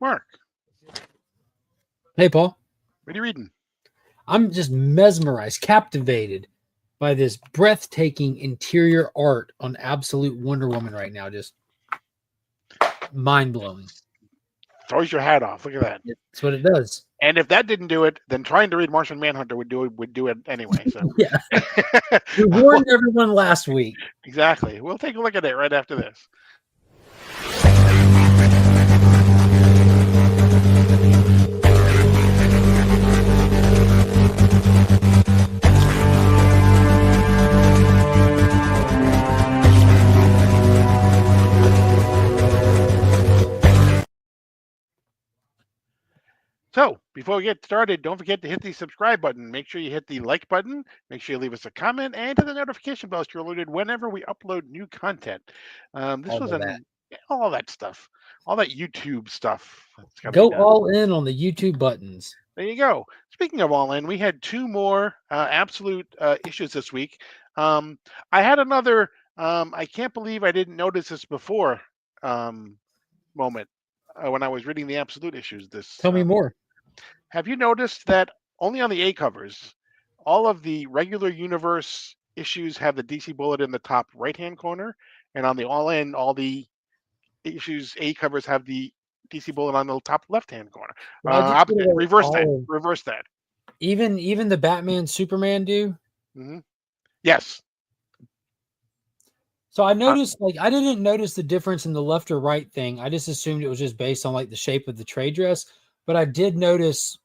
Mark, Hey, Paul. what are you reading? I'm just mesmerized, captivated by this breathtaking interior art on Absolute Wonder Woman right now. Just mind blowing. Throws your hat off. Look at that. That's what it does. And if that didn't do it, then trying to read Martian Manhunter would do it anyway. So Yeah. We warned everyone last week. exactly. We'll take a look at it right after this. So, before we get started, don't forget to hit the subscribe button. Make sure you hit the like button. Make sure you leave us a comment and hit the notification bell so you're alerted whenever we upload new content. This All was of that. all that stuff, all that YouTube stuff that's got to be Go done. all in on the YouTube buttons. There you go. Speaking of all in, we had two more absolute issues this week. Um, I had another, I can't believe I didn't notice this before um, moment when I was reading the absolute issues this Tell me more. have you noticed that only on the A covers, all of the regular universe issues have the DC bullet in the top right hand corner, and on the all in, all the issues A covers have the DC bullet on the top left hand corner. Well, I just get Opposite, away reverse that. all of Reverse that. even the Batman Superman do. Hmm. Yes. So I Uh, noticed, like, I didn't notice the difference in the left or right thing. I just assumed it was just based on like the shape of the trade dress. But I did notice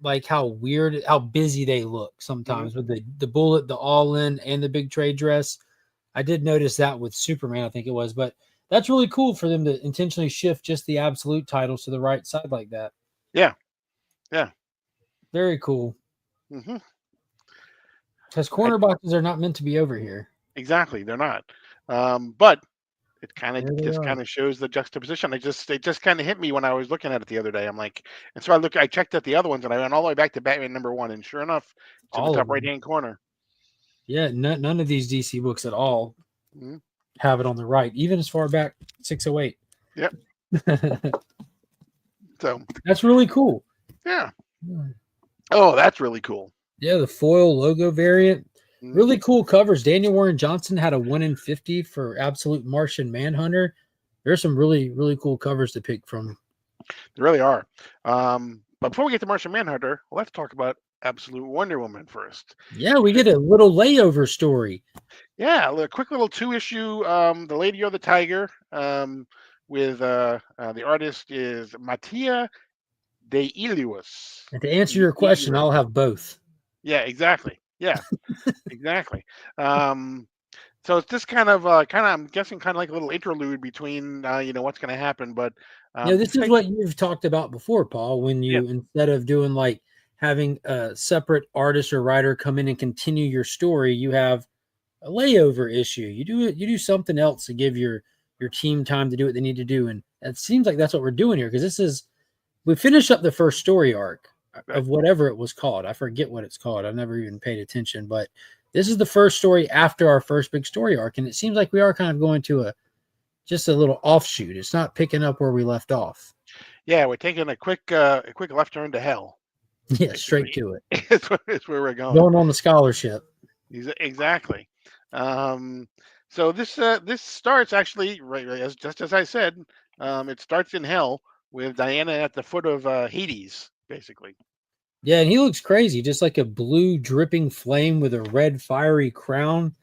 like how weird, how busy they look mhm. sometimes with the bullet, the all in, and the big trade dress. I did notice that with Superman, I think it was. But that's really cool for them to intentionally shift just the absolute titles to the right side like that. Yeah. Yeah. Very cool. Hmm. Because corner boxes are not meant to be over here. Exactly. They're not. But it kind of There they just are. kind of shows the juxtaposition. It just kind of hit me when I was looking at it the other day. I'm like, and so I checked at the other ones, and I went all the way back to Batman #1, and sure enough, it's in the All of top right them. hand corner. Yeah, none of these DC books at all Mhm. have it on the right, even as far back 608. Yep. So That's really cool. yeah. Oh, that's really cool. Yeah, the foil logo variant. Mhm. Really cool covers. Daniel Warren Johnson had a 1 in 50 for Absolute Martian Manhunter. There's some really cool covers to pick from. They really are. But before we get to Martian Manhunter, let's talk about Absolute Wonder Woman first. Yeah, we get a little layover story. Yeah, a quick little two issue. The Lady or the Tiger. With the artist is Mattia de Ilius. And to answer your question, I'll have both. Yeah, exactly. Yeah, exactly. Um, so it's just I'm guessing, kind of like a little interlude between, what's going to happen. But This this is makes, what you've talked about before, Paul, when yeah, you, instead of doing like having a separate artist or writer come in and continue your story, you have a layover issue. You do something else to give your team time to do what they need to do, and it seems like that's what we're doing here because we finished up the first story arc right. of whatever it was called. I forget what it's called. I've never even paid attention, but this is the first story after our first big story arc, and it seems like we are kind of going to a just a little offshoot. It's not picking up where we left off. Yeah, we're taking a quick left turn to hell. Yeah, straight Basically, to it. it's where we're going. Going on the scholarship. Exactly. Um, so this starts actually right as just as I said. It starts in hell with Diana at the foot of Hades, basically. Yeah, and he looks crazy, just like a blue dripping flame with a red fiery crown.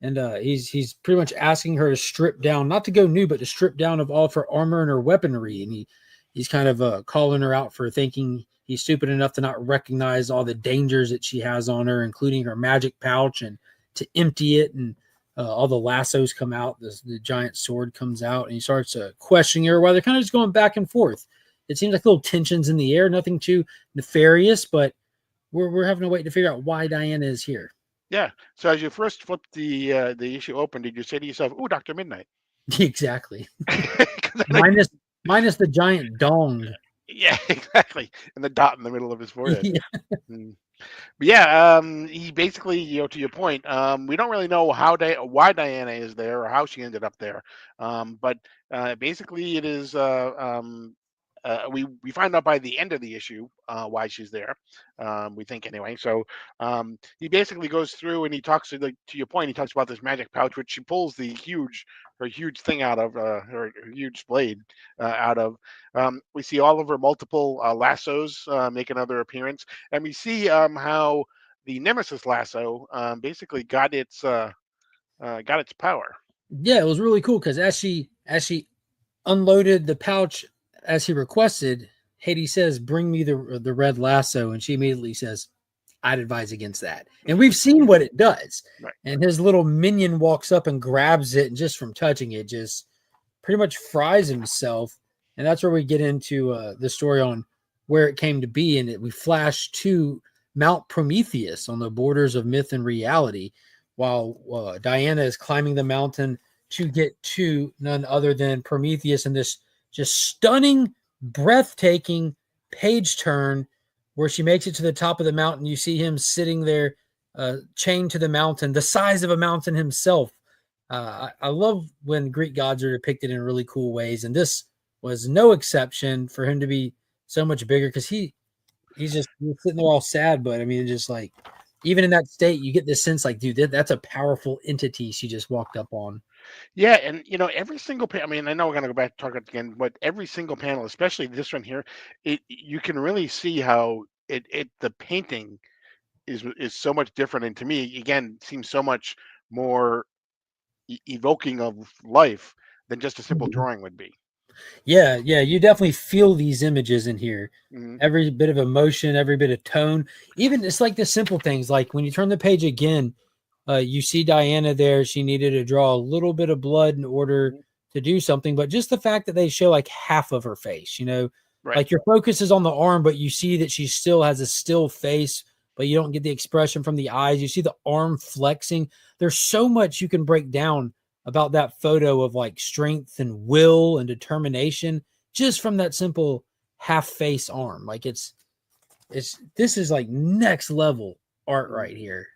And he's pretty much asking her to strip down, not to go new, but to strip down of all of her armor and her weaponry. And he's kind of calling her out for thinking he's stupid enough to not recognize all the dangers that she has on her, including her magic pouch, and to empty it. And all the lassos come out. The giant sword comes out, and he starts questioning her while they're kind of just going back and forth. It seems like little tensions in the air, nothing too nefarious, but we're having to wait to figure out why Diana is here. Yeah. So as you first flipped the issue open, did you say to yourself, "Ooh, Doctor Midnight"? Exactly. 'Cause I know minus minus the giant dong. yeah, exactly, and the dot in the middle of his forehead. Yeah. Mm. But yeah, he basically, to your point, we don't really know why Diana is there or how she ended up there. But basically, it is we find out by the end of the issue why she's there. We think anyway. So he basically goes through and he talks to your point. He talks about this magic pouch, which she pulls her huge thing out of her huge blade out of. We see all of her multiple lassos make another appearance, and we see how the Nemesis lasso basically got its power. Yeah, it was really cool because as she unloaded the pouch as he requested, Hades says, "Bring me the red lasso," and she immediately says, "I'd advise against that." And we've seen what it does. Right. And his little minion walks up and grabs it, and just from touching it, just pretty much fries himself. And that's where we get into the story on where it came to be, and we flash to Mount Prometheus on the borders of myth and reality, while Diana is climbing the mountain to get to none other than Prometheus in this just stunning, breathtaking page turn where she makes it to the top of the mountain. You see him sitting there chained to the mountain, the size of a mountain himself. I love when Greek gods are depicted in really cool ways, and this was no exception for him to be so much bigger because he's sitting there all sad, but I mean, just like even in that state, you get this sense like, dude, that's a powerful entity she just walked up on. Yeah, and every single I mean, I know we're gonna go back to talk about it again, but every single panel, especially this one here, you can really see how the painting is so much different, and to me, again, seems so much more evoking of life than just a simple Mhm. drawing would be. Yeah, you definitely feel these images in here. Hmm. Every bit of emotion, every bit of tone. Even it's like the simple things, like when you turn the page again, you see Diana there. She needed to draw a little bit of blood in order Hmm. to do something, but just the fact that they show like half of her face, Right. like your focus is on the arm, but you see that she still has a still face, but you don't get the expression from the eyes. You see the arm flexing. There's so much you can break down about that photo of like strength and will and determination just from that simple half face arm. Like this is like next level art Mhm. right here.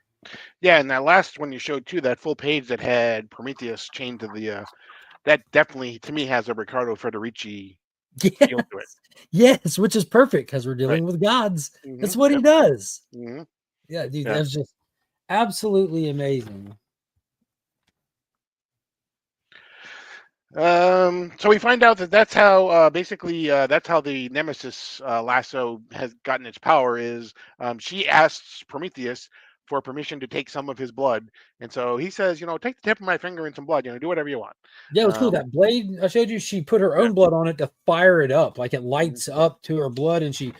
Yeah, and that last one you showed too, that full page that had Prometheus chained to the that definitely to me has a Riccardo Federici feel to it. Yes. Yes, which is perfect because we're Right. dealing with gods. Hmm. That's what he Yep. does. Hmm. Yeah, dude, Yeah. that's just absolutely amazing. So we find out that that's how basically that's how the Nemesis lasso has gotten its power. Is she asks Prometheus for permission to take some of his blood, and so he says, take the tip of my finger and some blood, do whatever you want. Yeah, it was cool. Um, That blade I showed you, she put her yeah. own blood on it to fire it up. Like it Mhm. lights up to her blood and she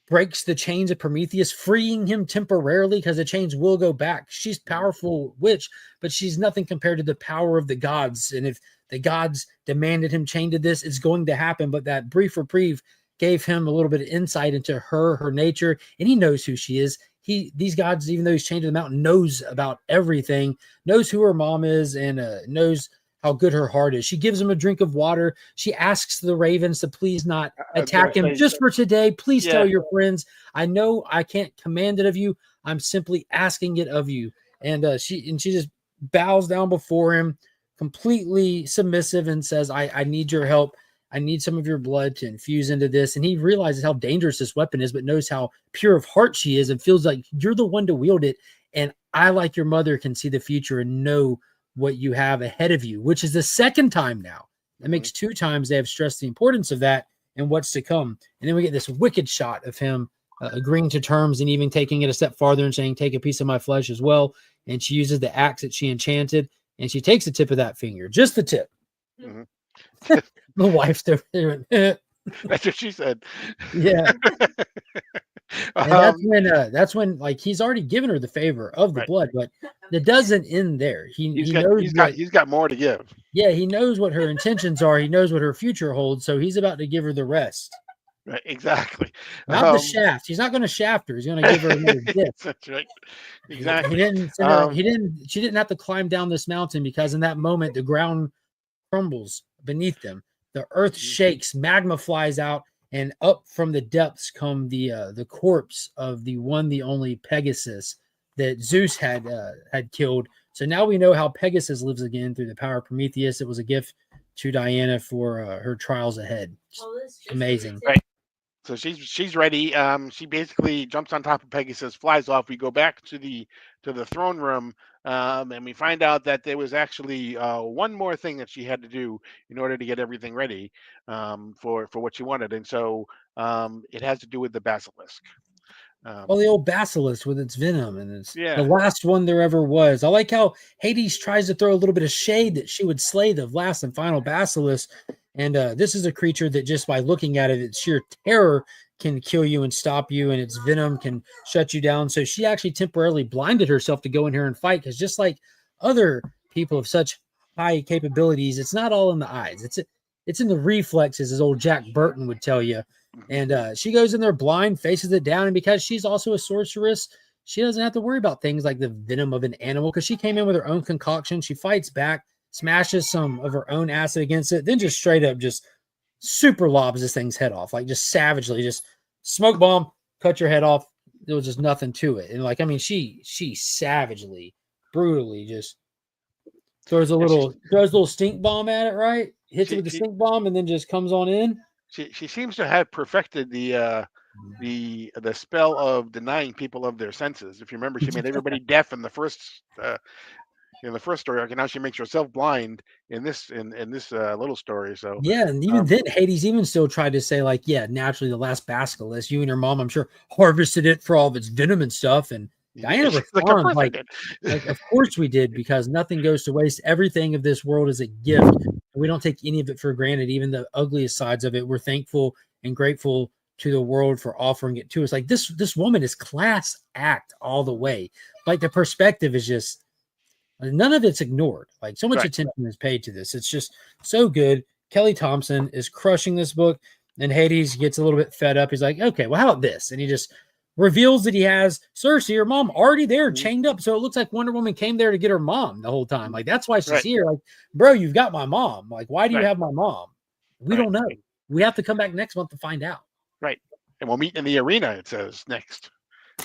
breaks the chains of Prometheus, freeing him temporarily because the chains will go back. She's Mhm. powerful witch, but she's nothing compared to the power of the gods. And if the gods demanded him chained to this, it's going to happen. But that brief reprieve gave him a little bit of insight into her nature, and he knows who she is. These gods, even though he's chained to the mountain, knows about everything, knows who her mom is, and knows how good her heart is. She gives him a drink of water. She asks the ravens to please not I was gonna attack him say, just for today. Please tell yeah. your friends. I know I can't command it of you. I'm simply asking it of you. And she just bows down before him, completely submissive, and says, I need your help. I need some of your blood to infuse into this. And he realizes how dangerous this weapon is, but knows how pure of heart she is and feels like you're the one to wield it. And I, like your mother, can see the future and know what you have ahead of you, which is the second time now. That Hmm. makes 2 times they have stressed the importance of that and what's to come. And then we get this wicked shot of him agreeing to terms and even taking it a step farther and saying, take a piece of my flesh as well. And she uses the axe that she enchanted and she takes the tip of that finger, just the tip. Hmm. The wife's over there. That's what she said. Yeah. And um, that's when like he's already given her the favor of the right. blood, but it doesn't end there. He He's he got knows he's got what he's got more to give. yeah, he knows what her intentions are. He knows what her future holds, so he's about to give her the rest. Right. Exactly. Not the Um, shaft. He's not going to shaft her. He's going to give her another gift. that's right. He Exactly. didn't send her. Um, She didn't have to climb down this mountain because in that moment the ground crumbles beneath them. The earth mhm. shakes. Magma flies out, and up from the depths come the corpse of the one, the only Pegasus that Zeus had killed So now we know how Pegasus lives again through the power of Prometheus. It was a gift to Diana for her trials ahead. Amazing. Right. So she's ready. She basically jumps on top of Pegasus, flies off. We go back to the throne room, and we find out that there was actually one more thing that she had to do in order to get everything ready for what she wanted, and so it has to do with the basilisk. Well, the old basilisk with its venom, and it's the Yeah. last one there ever was. I like how Hades tries to throw a little bit of shade that she would slay the last and final basilisk. And this is a creature that just by looking at it, its sheer terror can kill you and stop you, and its venom can shut you down. So she actually temporarily blinded herself to go in here and fight, because just like other people of such high capabilities, it's not all in the eyes. It's in the reflexes, as old Jack Burton would tell you. And she goes in there blind, faces it down. And because she's also a sorceress, she doesn't have to worry about things like the venom of an animal, because she came in with her own concoction. She fights back, smashes some of her own acid against it, then just straight up just super lobs this thing's head off, like just savagely, just smoke bomb, cut your head off. There was just nothing to it. And like, I mean, she savagely, brutally just throws a little stink bomb at it, right? Hits it with the stink bomb and then just comes on in. She seems to have perfected the spell of denying people of their senses. If you remember, she made everybody deaf in the first story arc, and now she makes herself blind in this little story. So yeah, and even then, Hades even still tried to say like, yeah, naturally the last basilisk, you and your mom, I'm sure, harvested it for all of its venom and stuff. And Diana responds like, of course we did, because nothing goes to waste. Everything of this world is a gift. We don't take any of it for granted, even the ugliest sides of it. We're thankful and grateful to the world for offering it to us. Like this woman is class act all the way. Like the perspective is just, none of it's ignored. Like so much attention is paid to this. It's just so good. Kelly Thompson is crushing this book, and Hades gets a little bit fed up. He's like, okay, well, how about this? And he just reveals that he has Cersei, her mom, already there, chained up. So it looks like Wonder Woman came there to get her mom the whole time. Like, that's why she's here. Like, bro, you've got my mom. Like, why do you have my mom? We don't know. We have to come back next month to find out. Right. And we'll meet in the arena, it says, next.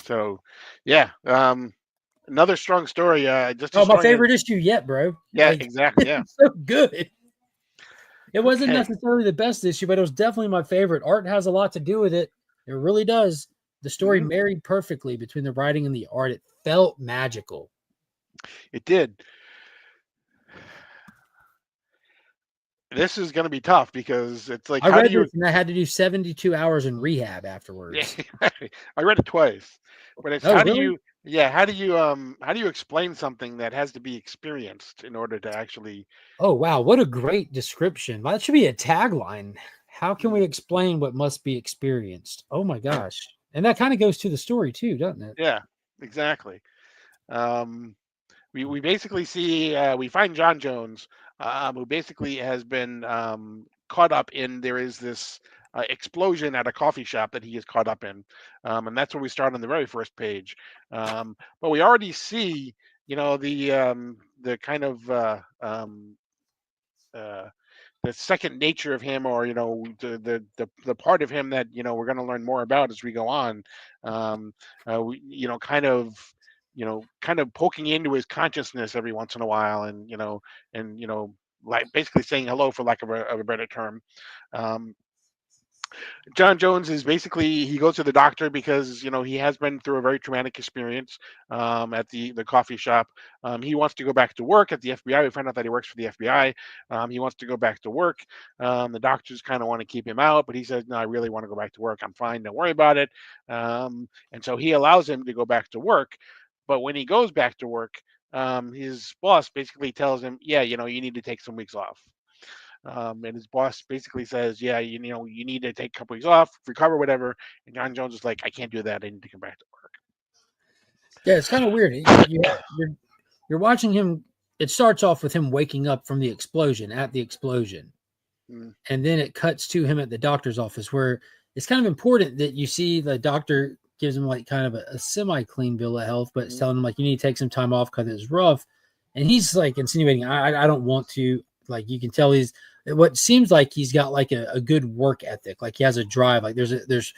So, yeah. Another strong story. Just my favorite issue yet, bro. Yeah, like, exactly. Yeah. It's so good. It wasn't necessarily the best issue, but it was definitely my favorite. Art has a lot to do with it. It really does. The story married perfectly between the writing and the art. It felt magical. It did. This is going to be tough because it's like, I read this and I had to do 72 hours in rehab afterwards. Yeah, I read it twice, but it's how do you explain something that has to be experienced in order to actually? Oh, wow. What a great description. That should be a tagline. How can we explain what must be experienced? Oh my gosh. And that kind of goes to the story too, doesn't it? Yeah, exactly. We basically see we find John Jones, who basically has been caught up in. There is this explosion at a coffee shop that he is caught up in, and that's where we start on the very first page. But we already see, the kind of the second nature of him, or the part of him that we're going to learn more about as we go on. Kind of poking into his consciousness every once in a while, and like basically saying hello, for lack of a better term. John Jones is basically, he goes to the doctor because he has been through a very traumatic experience at the coffee shop. He wants to go back to work at the FBI. We find out that he works for the FBI. He wants to go back to work. The doctors kind of want to keep him out, but he says, no, I really want to go back to work. I'm fine. Don't worry about it. And so he allows him to go back to work. But when he goes back to work, his boss basically tells him, yeah, you need to take some weeks off. And his boss basically says, yeah, you need to take a couple weeks off, recover, whatever. And John Jones is like, I can't do that. I need to come back to work. Yeah, it's kind of weird. You're watching him. It starts off with him waking up from the explosion, and then it cuts to him at the doctor's office, where it's kind of important that you see the doctor gives him like kind of a semi-clean bill of health, but it's telling him like, you need to take some time off because it's rough. And he's like insinuating, I don't want to. Like, you can tell he's what seems like he's got like a good work ethic. Like he has a drive. Like there's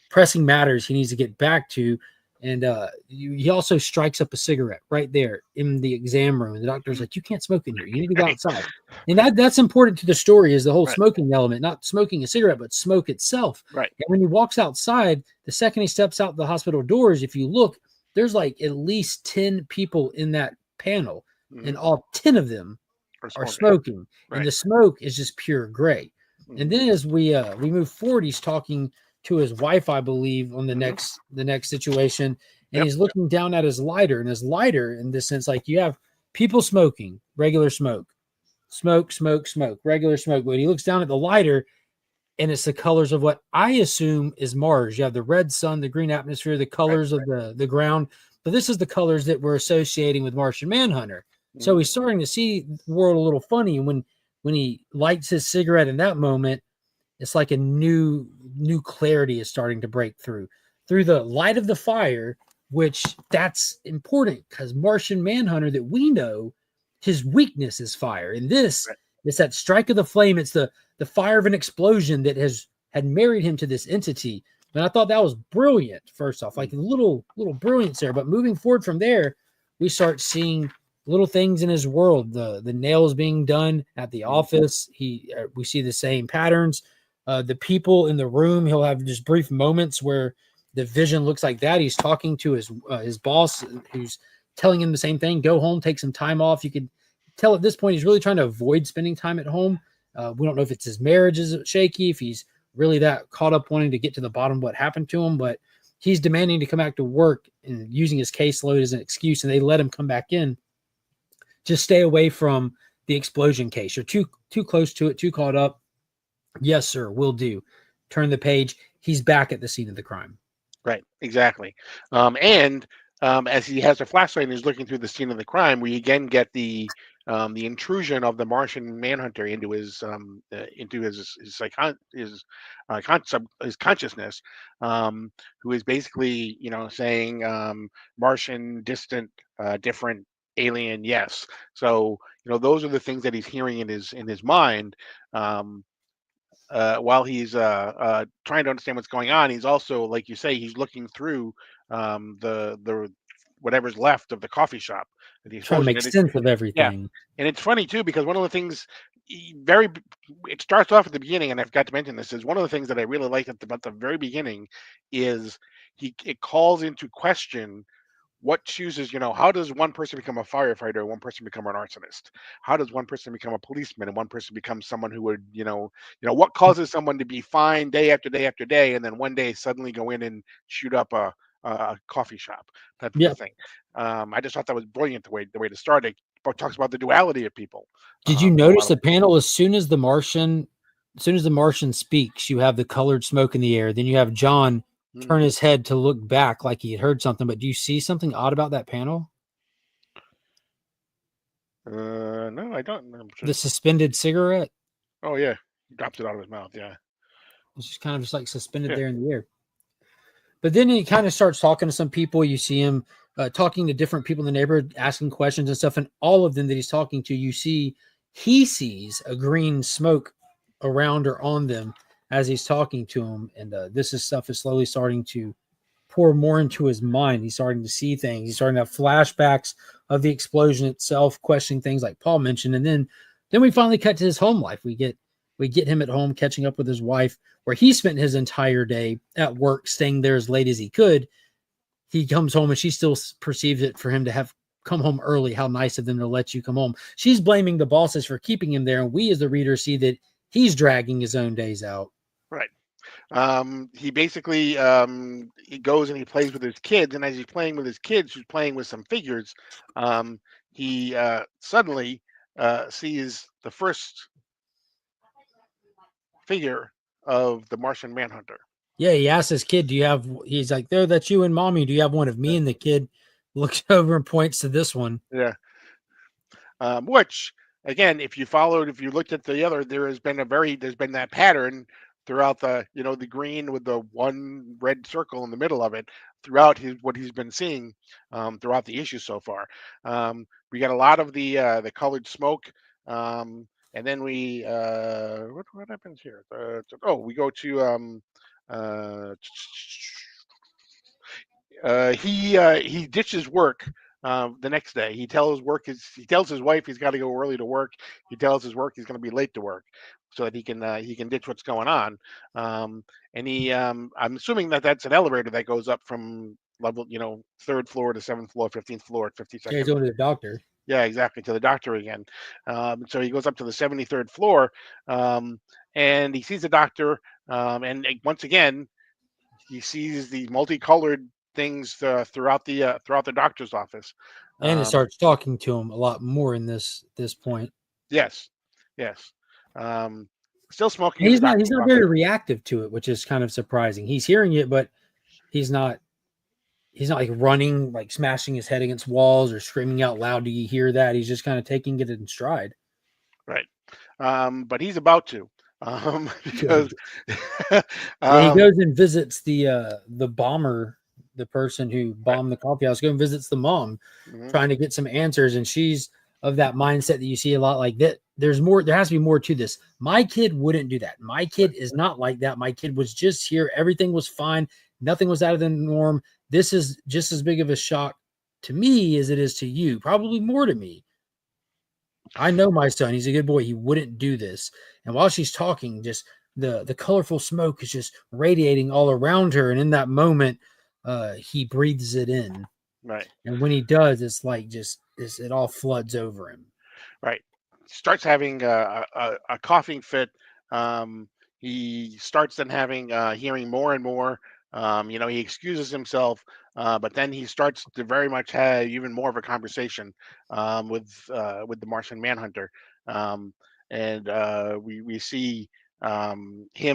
pressing matters he needs to get back to. And he also strikes up a cigarette right there in the exam room. And the doctor's Mhm. like, "You can't smoke in here. You need to go Right. outside." And that's important to the story is the whole Right. smoking element, not smoking a cigarette, but smoke itself. Right. And when he walks outside, the second he steps out the hospital doors, if you look, there's like at least 10 people in that panel, Hmm. and all 10 of them Or are smoking. smoking, and Right. the smoke is just pure gray. And Hmm. then as we move forward, he's talking to his wife, I believe, on Hmm. the next situation, and Yep. he's looking down at his lighter, and his lighter, in this sense, like you have people smoking, regular smoke, smoke, smoke, smoke, regular smoke. But he looks down at the lighter, and it's the colors of what I assume is Mars. You have the red sun, the green atmosphere, the Right. colors of the ground. But this is the colors that we're associating with Martian Manhunter. Hmm. So he's starting to see the world a little funny. And when he lights his cigarette in that moment, it's like a new clarity is starting to break through the light of the fire, which that's important because Martian Manhunter that we know, his weakness is fire. And this Right. it's that strike of the flame. It's the fire of an explosion that has had married him to this entity. And I thought that was brilliant. First off, like a little brilliance there. But moving forward from there, we start seeing little things in his world. The nails being done at the Hmm. office. We see the same patterns. The people in the room, he'll have just brief moments where the vision looks like that. He's talking to his boss, who's telling him the same thing: go home, take some time off. You could tell at this point he's really trying to avoid spending time at home. We don't know if it's his marriage is shaky, if he's really that caught up wanting to get to the bottom of what happened to him, but he's demanding to come back to work and using his caseload as an excuse, and they let him come back in. Just stay away from the explosion case. You're too close to it, too caught up. Yes, sir, will do. Turn the page. He's back at the scene of the crime. Right. Exactly. And as he has a flashlight and is looking through the scene of the crime, we again get the intrusion of the Martian Manhunter into his consciousness, who is basically saying Martian, distant, different, alien, yes. So those are the things that he's hearing in his mind. Um, while he's trying to understand what's going on, he's also, like you say, he's looking through the whatever's left of the coffee shop, the Trying to explosion. make And sense of yeah, everything. and it's funny too because one of the things very it starts off at the beginning, and I forgot to mention this is one of the things that I really like about the very beginning is it calls into question what chooses, how does one person become a firefighter, one person become an arsonist? How does one person become a policeman and one person becomes someone who would, what causes someone to be fine day after day after day and then one day suddenly go in and shoot up a coffee shop type of a Yeah. thing. I just thought that was brilliant the way to start it, but talks about the duality of people Did you in a lot notice of the ways. panel as soon as the Martian speaks, you have the colored smoke in the air. Then you have John turn Mm. his head to look back like he had heard something. But do you see something odd about that panel? No, I don't. I'm The just, suspended cigarette. oh yeah, he drops it out of his mouth. Yeah, It's just kind of just like suspended yeah. there in the air. But then he kind of starts talking to some people. You see him talking to different people in the neighborhood, asking questions and stuff. And all of them that he's talking to, he sees a green smoke around or on them as he's talking to him. And this is stuff is slowly starting to pour more into his mind. He's starting to see things. He's starting to have flashbacks of the explosion itself, questioning things like Paul mentioned. And then we finally cut to his home life. We get him at home catching up with his wife, where he spent his entire day at work, staying there as late as he could. He comes home and she still perceives it for him to have come home early. How nice of them to let you come home. She's blaming the bosses for keeping him there. And we, as the reader, see that he's dragging his own days out. Right. He basically he goes and he plays with his kids, and as he's playing with his kids, who's playing with some figures, um, he suddenly sees the first figure of the Martian Manhunter. Yeah, he asks his kid, "Do you have?" He's like, "There, that's you and mommy. Do you have one of me?" Yeah, And the kid looks over and points to this one. yeah. Which again, if you looked at the other, there's been that pattern throughout the green with the one red circle in the middle of it throughout what he's been seeing throughout the issue so far. We got a lot of the colored smoke, and then what happens here? We go to uh, he ditches work the next day. He tells his wife he's got to go early to work. He tells his work he's going to be late to work, so that he can ditch what's going on. Um, and I'm assuming that that's an elevator that goes up from level, third floor to seventh floor, 15th floor, fifty Yeah, he's second. going to the doctor. Yeah, exactly, to the doctor again. So he goes up to the 73rd floor, um, and he sees the doctor. And once again, he sees the multicolored things throughout the doctor's office. And it Um, starts talking to him a lot more in this point. yes, yes. Um, Still smoking And in the he's doctor's not office. very reactive to it, which is kind of surprising. He's hearing it, but he's not he's not like running, like smashing his head against walls or screaming out loud. Do you hear that? He's just kind of taking it in stride. Right. But he's about to, Yeah, because yeah, he um, goes and visits the bomber, the person who right. bombed the coffee house. Go and visits the mom, Mhm. trying to get some answers, and she's of that mindset that you see a lot. Like that, there's more. There has to be more to this. My kid wouldn't do that. My Right. kid is not like that. My kid was just here. Everything was fine. Nothing was out of the norm. This is just as big of a shock to me as it is to you. Probably more to me. I know my son. He's a good boy. He wouldn't do this. And while she's talking, just the colorful smoke is just radiating all around her. And in that moment, he breathes it in. Right. And when he does, it's like it all floods over him. Right. Starts having a coughing fit. He starts then having hearing more and more. He excuses himself, but then he starts to very much have even more of a conversation with the Martian Manhunter. Um, and we see him. He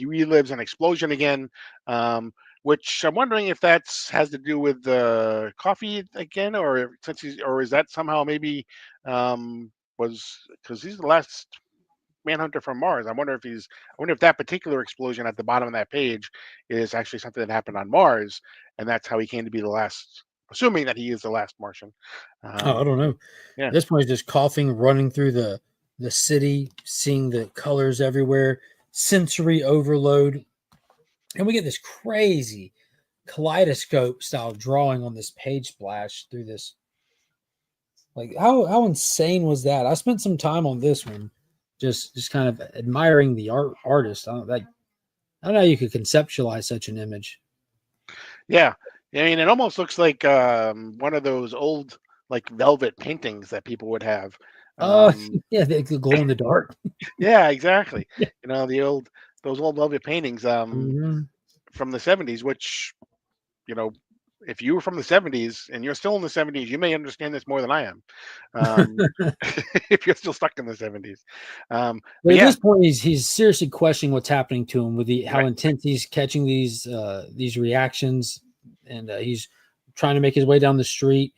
relives an explosion again. Um, which I'm wondering if that's has to do with the coffee again, or is that somehow maybe was because he's the last Manhunter from Mars. I wonder if that particular explosion at the bottom of that page is actually something that happened on Mars, and that's how he came to be the last. Assuming that he is the last Martian. Oh, I Um, don't know. yeah, At this point, he's just coughing, running through the city, seeing the colors everywhere, sensory overload, and we get this crazy kaleidoscope style drawing on this page splash through this. Like how insane was that? I spent some time on this one, just kind of admiring the artist. I don't know how you could conceptualize such an image. yeah. I mean, it almost looks like one of those old like velvet paintings that people would have. Oh Um, yeah, they could glow in the dark. yeah, exactly. The old those old velvet paintings Mhm. from the 70s, which you know, if you were from the 70s and you're still in the 70s, you may understand this more than I am. Um, if you're still stuck in the 70s. But But at yeah, this point, he's seriously questioning what's happening to him with the how right. intense he's catching these reactions, and he's trying to make his way down the street.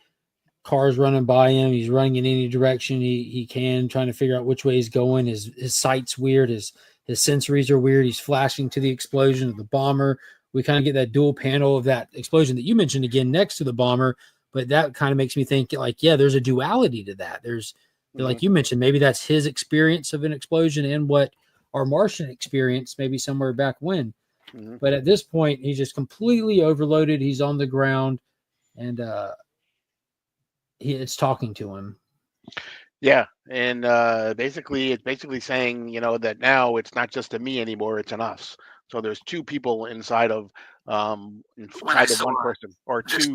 Cars running by him. He's running in any direction he can, trying to figure out which way he's going. His sight's weird. His sensories are weird. He's flashing to the explosion of the bomber. We kind of get that dual panel of that explosion that you mentioned again next to the bomber, but that kind of makes me think like, yeah, there's a duality to that. There's Hmm. like you mentioned, maybe that's his experience of an explosion and what our Martian experience maybe somewhere back when. Hmm. But at this point, he's just completely overloaded. He's on the ground, and it's talking to him. Yeah, and basically, it's basically saying, that now it's not just a me anymore; it's an us. So there's two people When I inside of saw one it, person, or just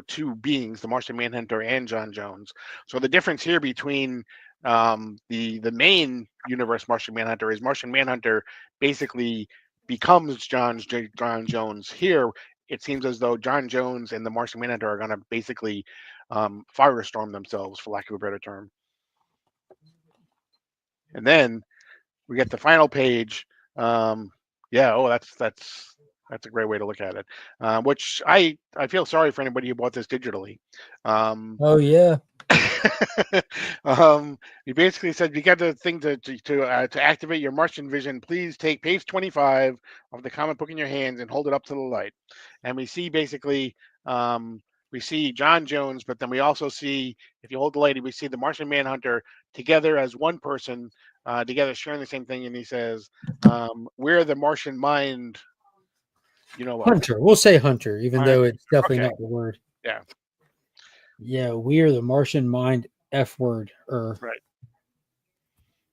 two beings, the Martian Manhunter and John Jones. So the difference here between the main universe Martian Manhunter is Martian Manhunter basically becomes John Jones. Here, it seems as though John Jones and the Martian Manhunter are going to basically firestorm themselves, for lack of a better term. And then we get the final page. Um, yeah, oh, that's a great way to look at it. Which I feel sorry for anybody who bought this digitally. Um, oh yeah. he basically said, "You got the thing to activate your Martian vision. Please take page 25 of the comic book in your hands and hold it up to the light." And we see basically, we see John Jones, but then we also see, if you hold the light, we see the Martian Manhunter together as one person, together sharing the same thing. And he says, "We're the Martian mind." You know what? Hunter. We'll say Hunter, even though Hunter. it's definitely Okay. not the word. Yeah. Yeah, we are the Martian mind F word, Right.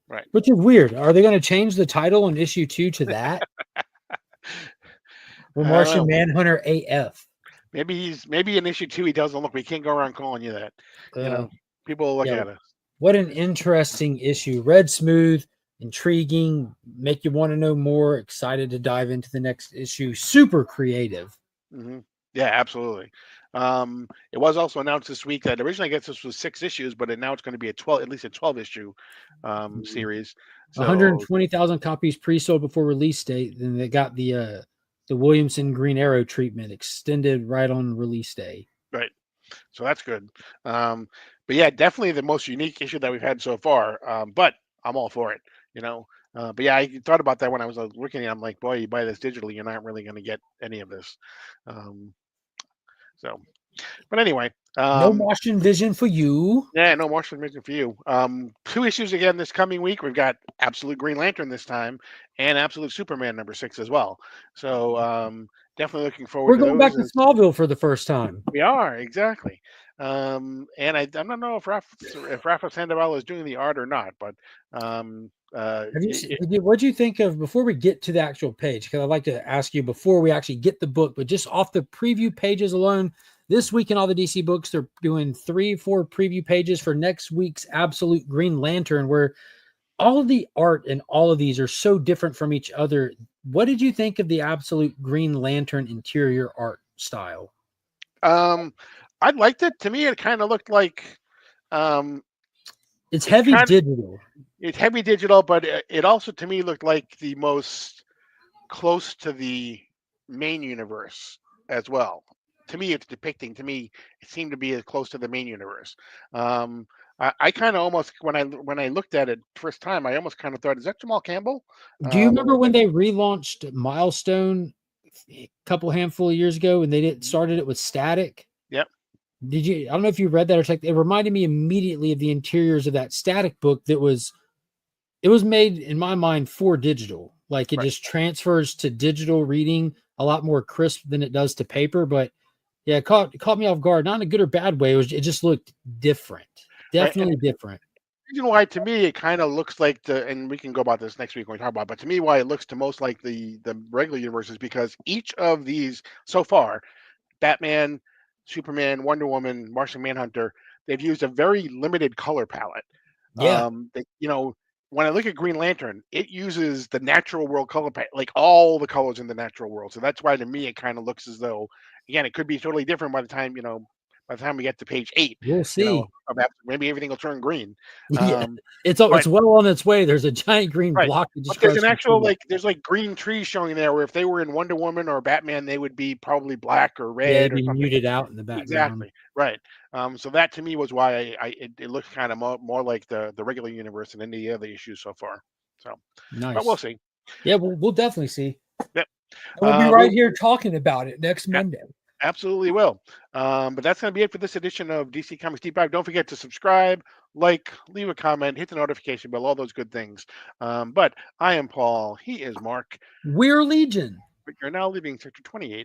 Right. which is weird. Are they going to change the title in issue 2 to that? Or I don't Martian know. Manhunter AF? Maybe in issue 2 he doesn't look. We can't go around calling you that. You Uh, know, people will look yeah, at us. what an interesting issue. Red smooth, intriguing, make you want to know more, excited to dive into the next issue. Super creative. Hmm. Yeah, absolutely. It was also announced this week that originally I guess this was 6 issues, but now it's going to be a 12, at least a 12 issue series. So 120,000 copies pre-sold before release date. Then they got the Williamson Green Arrow treatment extended right on release day. right. So that's good. Um, but yeah, definitely the most unique issue that we've had so far. But I'm all for it, you know. But yeah, I thought about that when I was looking at it. I'm like, boy, you buy this digitally, you're not really going to get any of this. Um, so, but anyway, No Martian vision for you. yeah, no more submission for you. 2 issues again this coming week. We've got Absolute Green Lantern this time, and Absolute Superman #6 as well. So definitely looking forward We're to going back those. to Smallville for the first time. We are exactly. And I don't know if Rafa Sandoval is doing the art or not, but Have you, what do you think of before we get to the actual page? Because I'd like to ask you before we actually get the book, but just off the preview pages alone, this week in all the DC books, they're doing 3-4 preview pages for next week's Absolute Green Lantern, where all of the art and all of these are so different from each other. What did you think of the Absolute Green Lantern interior art style? um, I liked it. To me, it kind of looked like um, It's it heavy kind digital. it's heavy digital, but it also to me looked like the most close to the main universe as well. To me, it's depicting. To me, it seemed to be as close to the main universe. I kind of almost when I looked at it first time, I almost kind of thought, is that Jamal Campbell Do you a remember little when bit? they relaunched Milestone a couple handful of years ago and they did started it with Static? Yep. Did you? I don't know if you read that or checked. It reminded me immediately of the interiors of that Static book that was it was made in my mind for digital. Like it Right. just transfers to digital reading a lot more crisp than it does to paper. But yeah, it caught me off guard, not in a good or bad way. It just looked different, Right. And definitely different. the reason why to me it kind of looks like and we can go about this next week when we talk about, but to me why it looks to most like the regular universe is because each of these so far, Batman, Superman, Wonder Woman, Martian Manhunter, they've used a very limited color palette. Yeah, When I look at Green Lantern, it uses the natural world color palette, like all the colors in the natural world. So that's why to me it kind of looks as though, again, it could be totally different by the time we get to page 8, we'll see. maybe everything will turn green. Yeah, Um, it's but well on its way. There's a giant green right. block that But just there's an crushed actual through. there's like green trees showing there where if they were in Wonder Woman or Batman, they would be probably black or Yeah, red it'd or be something. muted out in the background. Exactly. Right. So that to me was why it looks kind of more like the regular universe than any other issues so far. So, but we'll Nice. see. Yeah, we'll definitely see. Yep. And we'll be We right here talking about it next a- Monday. absolutely will. But that's going to be it for this edition of DC Comics Deep Dive. Don't forget to subscribe, like, leave a comment, hit the notification bell, all those good things. But I am Paul. He is Mark. We're Legion. You're now leaving Sector 28.